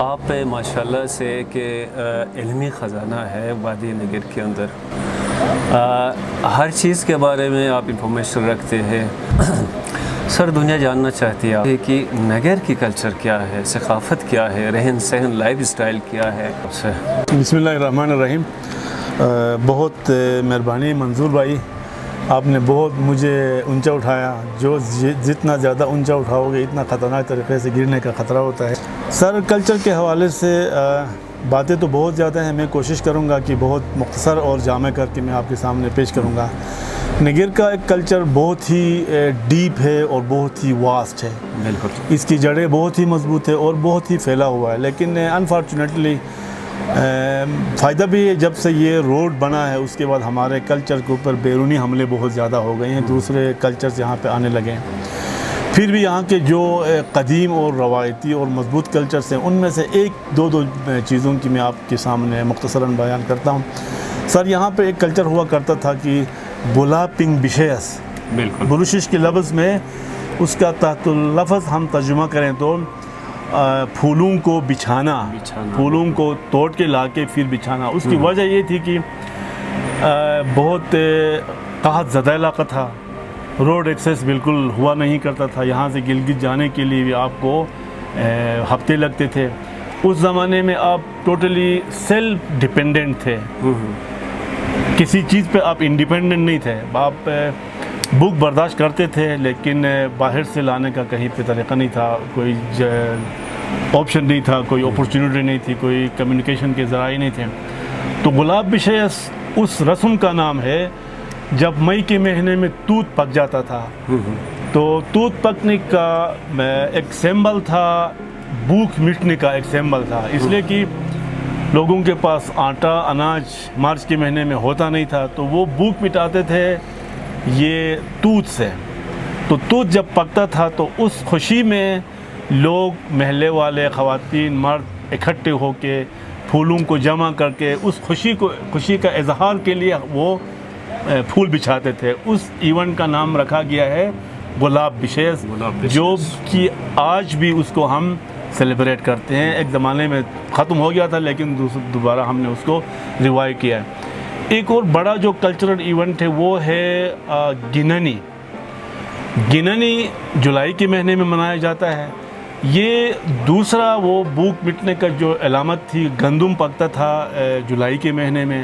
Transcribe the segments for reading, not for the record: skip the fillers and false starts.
آپ ماشاءاللہ سے کہ علمی خزانہ ہے وادی نگر کے اندر، ہر چیز کے بارے میں آپ انفارمیشن رکھتے ہیں۔ سر دنیا جاننا چاہتی ہے کہ نگر کی کلچر کیا ہے، ثقافت کیا ہے، رہن سہن، لائف اسٹائل کیا ہے؟ بسم اللہ الرحمن الرحیم۔ بہت مہربانی منظور بھائی، آپ نے بہت مجھے اونچا اٹھایا۔ جو جتنا زیادہ اونچا اٹھاؤ گے اتنا خطرناک طریقے سے گرنے کا خطرہ ہوتا ہے۔ سر کلچر کے حوالے سے باتیں تو بہت زیادہ ہیں، میں کوشش کروں گا کہ بہت مختصر اور جامع کر کے میں آپ کے سامنے پیش کروں گا۔ نگر کا ایک کلچر بہت ہی ڈیپ ہے اور بہت ہی واسٹ ہے۔ بالکل، اس کی جڑیں بہت ہی مضبوط ہے اور بہت ہی پھیلا ہوا ہے، لیکن انفارچونیٹلی فائدہ بھی ہے، جب سے یہ روڈ بنا ہے اس کے بعد ہمارے کلچر کے اوپر بیرونی حملے بہت زیادہ ہو گئے ہیں، دوسرے کلچرز یہاں پہ آنے لگے ہیں۔ پھر بھی یہاں کے جو قدیم اور روایتی اور مضبوط کلچرز ہیں ان میں سے ایک دو چیزوں کی میں آپ کے سامنے مختصراً بیان کرتا ہوں۔ سر یہاں پہ ایک کلچر ہوا کرتا تھا کہ بلا پنگ بشیس، بالکل بروشش کے لفظ میں اس کا تحت اللفظ ہم ترجمہ کریں تو پھولوں کو بچھانا، پھولوں کو توڑ کے لا کے پھر بچھانا۔ اس کی وجہ یہ تھی کہ بہت قحط زدہ علاقہ تھا، روڈ ایکسیس بالکل ہوا نہیں کرتا تھا، یہاں سے گلگت جانے کے لیے بھی آپ کو ہفتے لگتے تھے۔ اس زمانے میں آپ ٹوٹلی سیلف ڈیپینڈنٹ تھے، کسی چیز پہ آپ انڈیپینڈنٹ نہیں تھے۔ آپ بھوک برداشت کرتے تھے لیکن باہر سے لانے کا کہیں پہ طریقہ نہیں تھا، کوئی آپشن نہیں تھا، کوئی اپورچونیٹی نہیں تھی، کوئی کمیونیکیشن کے ذرائع نہیں تھے۔ تو گلاب بشیس اس رسم کا نام ہے جب مئی کے مہینے میں توت پک جاتا تھا، تو توت پکنے کا ایک سمبل تھا، بھوک مٹنے کا ایک سمبل تھا، اس لیے کہ لوگوں کے پاس آٹا اناج مارچ کے مہینے میں ہوتا نہیں تھا، تو وہ بھوک مٹاتے تھے یہ توت سے۔ تو توت جب پکتا تھا تو اس خوشی میں لوگ، محلے والے، خواتین، مرد اکٹھے ہو کے پھولوں کو جمع کر کے اس خوشی کا اظہار کے لیے وہ پھول بچھاتے تھے۔ اس ایونٹ کا نام رکھا گیا ہے گلاب بشیس، جو کہ آج بھی اس کو ہم سیلیبریٹ کرتے ہیں۔ ایک زمانے میں ختم ہو گیا تھا لیکن دوبارہ ہم نے اس کو ریوائیو کیا ہے۔ ایک اور بڑا جو کلچرل ایونٹ ہے وہ ہے گننی۔ گننی جولائی کے مہینے میں منایا جاتا ہے۔ یہ دوسرا وہ بھوک مٹنے کا جو علامت تھی، گندم پکتا تھا جولائی کے مہینے میں۔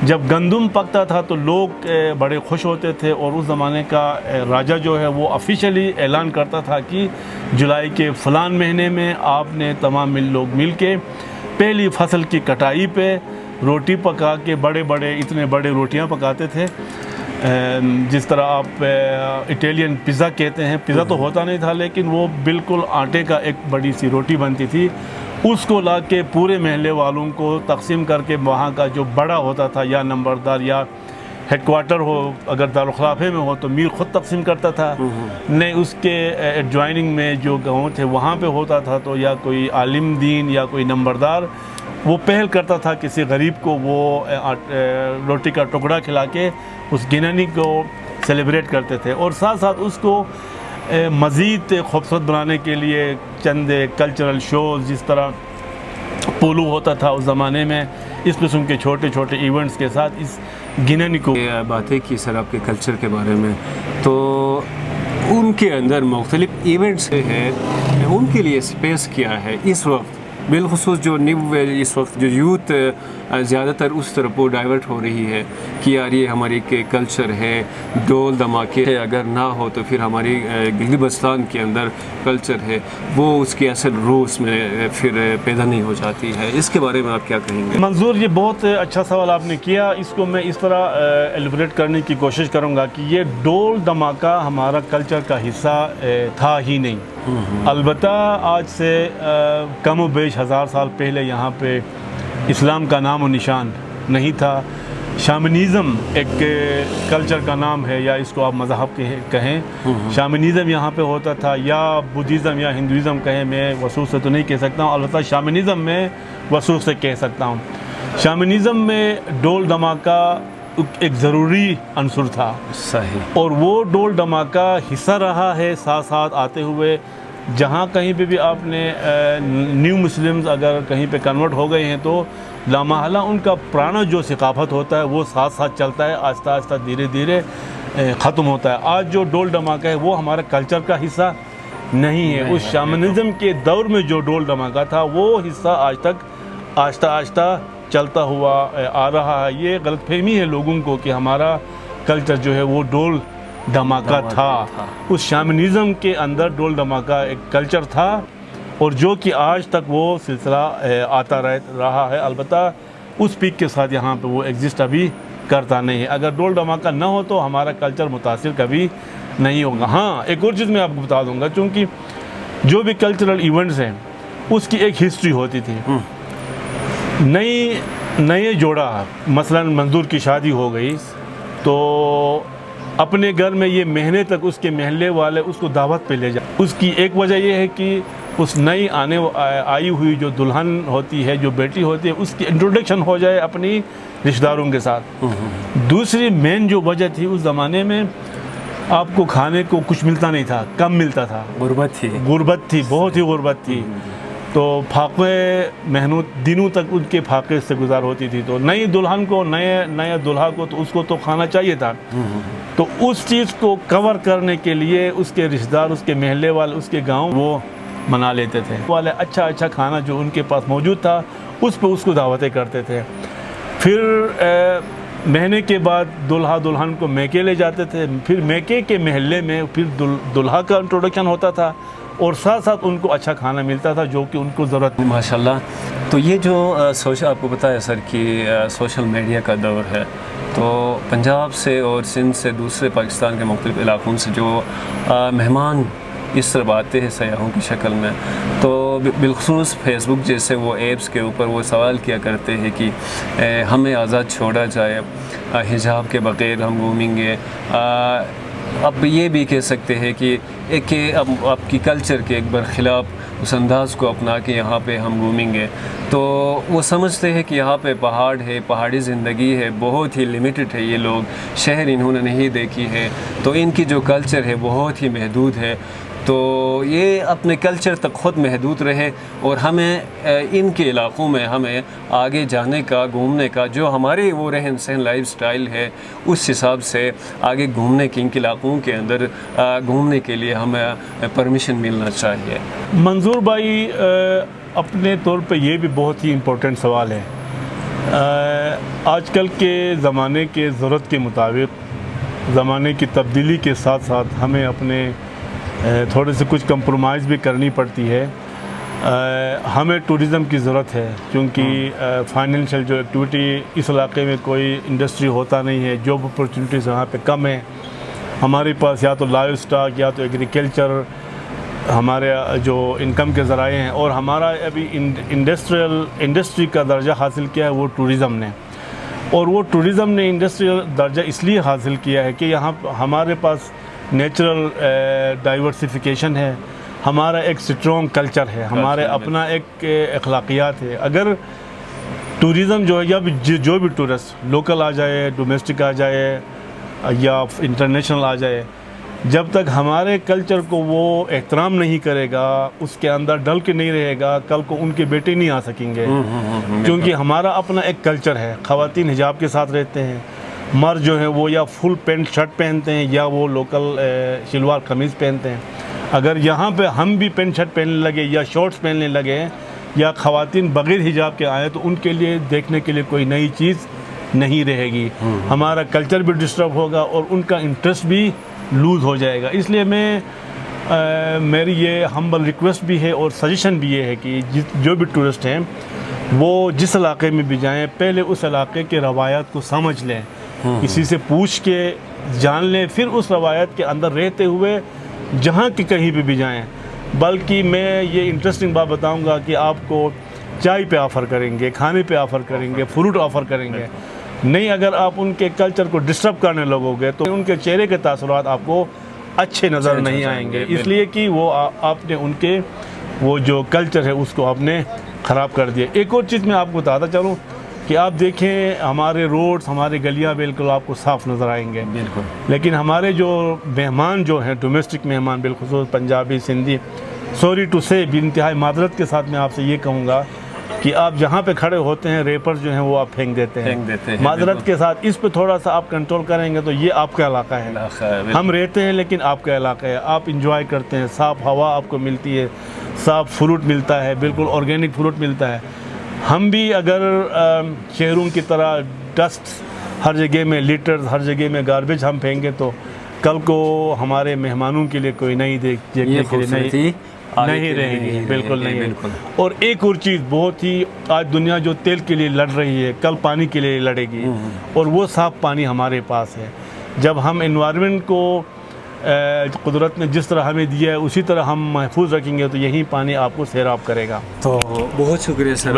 جب گندم پکتا تھا تو لوگ بڑے خوش ہوتے تھے، اور اس زمانے کا راجہ جو ہے وہ آفیشلی اعلان کرتا تھا کہ جولائی کے فلان مہینے میں آپ نے تمام لوگ مل کے پہلی فصل کی کٹائی پہ روٹی پکا کے اتنے بڑے روٹیاں پکاتے تھے، جس طرح آپ اٹیلین پیزا کہتے ہیں۔ پیزا تو ہوتا نہیں تھا لیکن وہ بالکل آٹے کا ایک بڑی سی روٹی بنتی تھی، اس کو لا کے پورے محلے والوں کو تقسیم کر کے وہاں کا جو بڑا ہوتا تھا یا نمبردار یا ہیڈ کوارٹر ہو، اگر دارالخلافے میں ہو تو میر خود تقسیم کرتا تھا، نہیں اس کے ایڈجوائننگ میں جو گاؤں تھے وہاں پہ ہوتا تھا تو یا کوئی عالم دین یا کوئی نمبردار وہ پہل کرتا تھا کسی غریب کو وہ روٹی کا ٹکڑا کھلا کے اس گننی کو سیلیبریٹ کرتے تھے۔ اور ساتھ ساتھ اس کو مزید خوبصورت بنانے کے لیے چند کلچرل شوز، جس طرح پولو ہوتا تھا اس زمانے میں، اس قسم کے چھوٹے چھوٹے ایونٹس کے ساتھ اس گننی کو باتیں کی سر آپ کے کلچر کے بارے میں، تو ان کے اندر مختلف ایونٹس ہیں، ان کے لیے اسپیس کیا ہے اس وقت؟ بالخصوص جو اس وقت جو یوتھ زیادہ تر اس طرف وہ ڈائیورٹ ہو رہی ہے کہ یار یہ ہماری کلچر ہے، ڈول دھماکے اگر نہ ہو تو پھر ہماری گلگت بلتستان کے اندر کلچر ہے وہ اس کے اصل روس میں پھر پیدا نہیں ہو جاتی ہے۔ اس کے بارے میں آپ کیا کہیں گے؟ منظور، یہ بہت اچھا سوال آپ نے کیا۔ اس کو میں اس طرح ایلیبریٹ کرنے کی کوشش کروں گا کہ یہ ڈول دھماکہ ہمارا کلچر کا حصہ تھا ہی نہیں۔ البتہ آج سے کم و بیش 1000 سال پہلے یہاں پہ اسلام کا نام و نشان نہیں تھا۔ شامنیزم ایک کلچر کا نام ہے، یا اس کو آپ مذہب کہیں، شامنیزم یہاں پہ ہوتا تھا، یا بدھزم یا ہندوازم کہیں، میں وثوق سے تو نہیں کہہ سکتا ہوں، البتہ شامنیزم میں وثوق سے کہہ سکتا ہوں۔ شامنیزم میں ڈول دھماکہ ایک ضروری عنصر تھا، صحیح، اور وہ ڈول دھماکہ حصہ رہا ہے ساتھ ساتھ آتے ہوئے جہاں کہیں پہ بھی آپ نے نیو مسلمز اگر کہیں پہ کنورٹ ہو گئے ہیں تو لامحالہ ان کا پرانا جو ثقافت ہوتا ہے وہ ساتھ ساتھ چلتا ہے، آہستہ آہستہ دھیرے دھیرے ختم ہوتا ہے۔ آج جو ڈول ڈھماکہ ہے وہ ہمارے کلچر کا حصہ نہیں ہے۔ اس شامنزم کے دور میں جو ڈول ڈھماکہ تھا وہ حصہ آج تک آہستہ آہستہ چلتا ہوا آ رہا ہے۔ یہ غلط فہمی ہے لوگوں کو کہ ہمارا کلچر جو ہے وہ ڈول دھماکہ تھا۔ اس شامنزم کے اندر ڈول دھماکہ ایک کلچر تھا اور جو کہ آج تک وہ سلسلہ آتا رہا ہے، البتہ اس پیک کے ساتھ یہاں پہ وہ ایگزسٹ ابھی کرتا نہیں ہے۔ اگر ڈول دھماکہ نہ ہو تو ہمارا کلچر متاثر کبھی نہیں ہوگا۔ ہاں ایک اور چیز میں آپ کو بتا دوں گا، چونکہ جو بھی کلچرل ایونٹس ہیں اس کی ایک ہسٹری ہوتی تھی۔ نئے جوڑا مثلا منظور کی شادی ہو گئی تو اپنے گھر میں یہ مہینے تک اس کے محلے والے اس کو دعوت پہ لے جائیں۔ اس کی ایک وجہ یہ ہے کہ اس نئی آئی ہوئی جو دلہن ہوتی ہے، جو بیٹی ہوتی ہے، اس کی انٹروڈکشن ہو جائے اپنی رشتہ داروں کے ساتھ۔ دوسری مین جو وجہ تھی، اس زمانے میں آپ کو کھانے کو کچھ ملتا نہیں تھا، کم ملتا تھا، غربت تھی، بہت ہی غربت تھی، تو فاقے محنوط دنوں تک ان کے فاقے سے گزار ہوتی تھی۔ تو نئی دلہن کو، نیا دلہا کو تو اس کو تو کھانا چاہیے تھا، تو اس چیز کو کور کرنے کے لیے اس کے رشتہ دار، اس کے محلے والے، اس کے گاؤں وہ منا لیتے تھے والے اچھا کھانا جو ان کے پاس موجود تھا اس پہ اس کو دعوتیں کرتے تھے۔ پھر مہینے کے بعد دلہا دلہن کو میکے لے جاتے تھے، پھر میکے کے محلے میں پھر دلہا کا انٹروڈکشن ہوتا تھا اور ساتھ ساتھ ان کو اچھا کھانا ملتا تھا جو کہ ان کو ضرورت۔ ماشاءاللہ۔ تو یہ جو آپ کو پتہ ہے سر کہ سوشل میڈیا کا دور ہے، تو پنجاب سے اور سندھ سے دوسرے پاکستان کے مختلف علاقوں سے جو مہمان اس طرح آتے ہیں سیاحوں کی شکل میں، تو بالخصوص فیس بک جیسے وہ ایپس کے اوپر وہ سوال کیا کرتے ہیں کہ ہمیں آزاد چھوڑا جائے، حجاب کے بغیر ہم گھومیں گے۔ اب یہ بھی کہہ سکتے ہیں کہ اب آپ کی کلچر کے ایک برخلاف اس انداز کو اپنا کے یہاں پہ ہم گھومیں گے، تو وہ سمجھتے ہیں کہ یہاں پہ پہاڑ ہے، پہاڑی زندگی ہے، بہت ہی لمیٹڈ ہے، یہ لوگ شہر انہوں نے نہیں دیکھی ہے، تو ان کی جو کلچر ہے بہت ہی محدود ہے، تو یہ اپنے کلچر تک خود محدود رہے اور ہمیں ان کے علاقوں میں ہمیں آگے جانے کا، گھومنے کا، جو ہمارے وہ رہن سہن لائف سٹائل ہے اس حساب سے آگے گھومنے کے، ان کے علاقوں کے اندر گھومنے کے لیے ہمیں پرمیشن ملنا چاہیے۔ منظور بھائی، اپنے طور پہ یہ بھی بہت ہی امپورٹنٹ سوال ہے۔ آج کل کے زمانے کے ضرورت کے مطابق، زمانے کی تبدیلی کے ساتھ ساتھ ہمیں اپنے تھوڑے سے کچھ کمپرومائز بھی کرنی پڑتی ہے۔ ہمیں ٹورزم کی ضرورت ہے کیونکہ فائنینشیل جو ایکٹیویٹی اس علاقے میں کوئی انڈسٹری ہوتا نہیں ہے، جاب اپرچونیٹیز یہاں پہ کم ہیں۔ ہمارے پاس یا تو لائیو اسٹاک یا تو ایگریکلچر ہمارے جو انکم کے ذرائع ہیں، اور ہمارا ابھی انڈسٹری کا درجہ حاصل کیا ہے وہ ٹورزم نے، اور وہ ٹورزم نے انڈسٹریل درجہ اس لیے حاصل کیا ہے کہ یہاں ہمارے پاس نیچرل ڈائیورسیفیکیشن ہے، ہمارا ایک سٹرونگ کلچر ہے، ہمارے اپنا ایک اخلاقیات ہے۔ اگر ٹورزم جو ہے یا جو بھی ٹورسٹ لوکل آ جائے، ڈومیسٹک آ جائے یا انٹرنیشنل آ جائے، جب تک ہمارے کلچر کو وہ احترام نہیں کرے گا، اس کے اندر ڈل کے نہیں رہے گا، کل کو ان کے بیٹے نہیں آ سکیں گے، کیونکہ ہمارا اپنا ایک کلچر ہے۔ خواتین حجاب کے ساتھ رہتے ہیں، مرد جو ہیں وہ یا فل پینٹ شرٹ پہنتے ہیں یا وہ لوکل شلوار قمیض پہنتے ہیں۔ اگر یہاں پہ ہم بھی پینٹ شرٹ پہننے لگے یا شارٹس پہننے لگے یا خواتین بغیر حجاب کے آئیں تو ان کے لیے دیکھنے کے لیے کوئی نئی چیز نہیں رہے گی، ہمارا کلچر بھی ڈسٹرب ہوگا اور ان کا انٹرسٹ بھی لوز ہو جائے گا۔ اس لیے میری یہ ہمبل ریکویسٹ بھی ہے اور سجیشن بھی یہ ہے کہ جو بھی ٹورسٹ ہیں وہ جس علاقے میں بھی جائیں پہلے اس علاقے کے روایات کو سمجھ لیں، کسی سے پوچھ کے جان لیں، پھر اس روایت کے اندر رہتے ہوئے جہاں کہ کہیں بھی جائیں۔ بلکہ میں یہ انٹرسٹنگ بات بتاؤں گا کہ آپ کو چائے پہ آفر کریں گے، کھانے پہ آفر کریں گے، فروٹ آفر کریں گے، نہیں اگر آپ ان کے کلچر کو ڈسٹرب کرنے لگو گے تو ان کے چہرے کے تاثرات آپ کو اچھے نظر نہیں آئیں گے، اس لیے کہ وہ آپ نے ان کے وہ جو کلچر ہے اس کو آپ نے خراب کر دیا۔ ایک اور چیز میں آپ کو بتاتا چلوں کہ آپ دیکھیں ہمارے روڈز، ہمارے گلیاں بالکل آپ کو صاف نظر آئیں گے، بالکل، لیکن ہمارے جو مہمان جو ہیں ڈومیسٹک مہمان، بالخصوص پنجابی، سندھی، سوری ٹو سے بھی انتہائی معذرت کے ساتھ میں آپ سے یہ کہوں گا کہ آپ جہاں پہ کھڑے ہوتے ہیں ریپر جو ہیں وہ آپ پھینک دیتے ہیں معذرت کے ساتھ. اس پہ تھوڑا سا آپ کنٹرول کریں گے تو یہ آپ کا علاقہ ہے, ہم رہتے ہیں لیکن آپ کا علاقہ ہے, آپ انجوائے کرتے ہیں, صاف ہوا آپ کو ملتی ہے, صاف فروٹ ملتا ہے, بالکل آرگینک فروٹ ملتا ہے. ہم بھی اگر شہروں کی طرح ڈسٹ ہر جگہ میں, لیٹرز ہر جگہ میں, گاربیج ہم پھینکیں تو کل کو ہمارے مہمانوں کے لیے کوئی نہیں دیکھنے کے لیے نہیں رہیں گی, بالکل نہیں. اور ایک اور چیز بہت ہی, آج دنیا جو تیل کے لیے لڑ رہی ہے کل پانی کے لیے لڑے گی, اور وہ صاف پانی ہمارے پاس ہے. جب ہم انوائرمنٹ کو قدرت نے جس طرح ہمیں دیا ہے اسی طرح ہم محفوظ رکھیں گے تو یہی پانی آپ کو سیراب کرے گا. تو بہت شکریہ سر.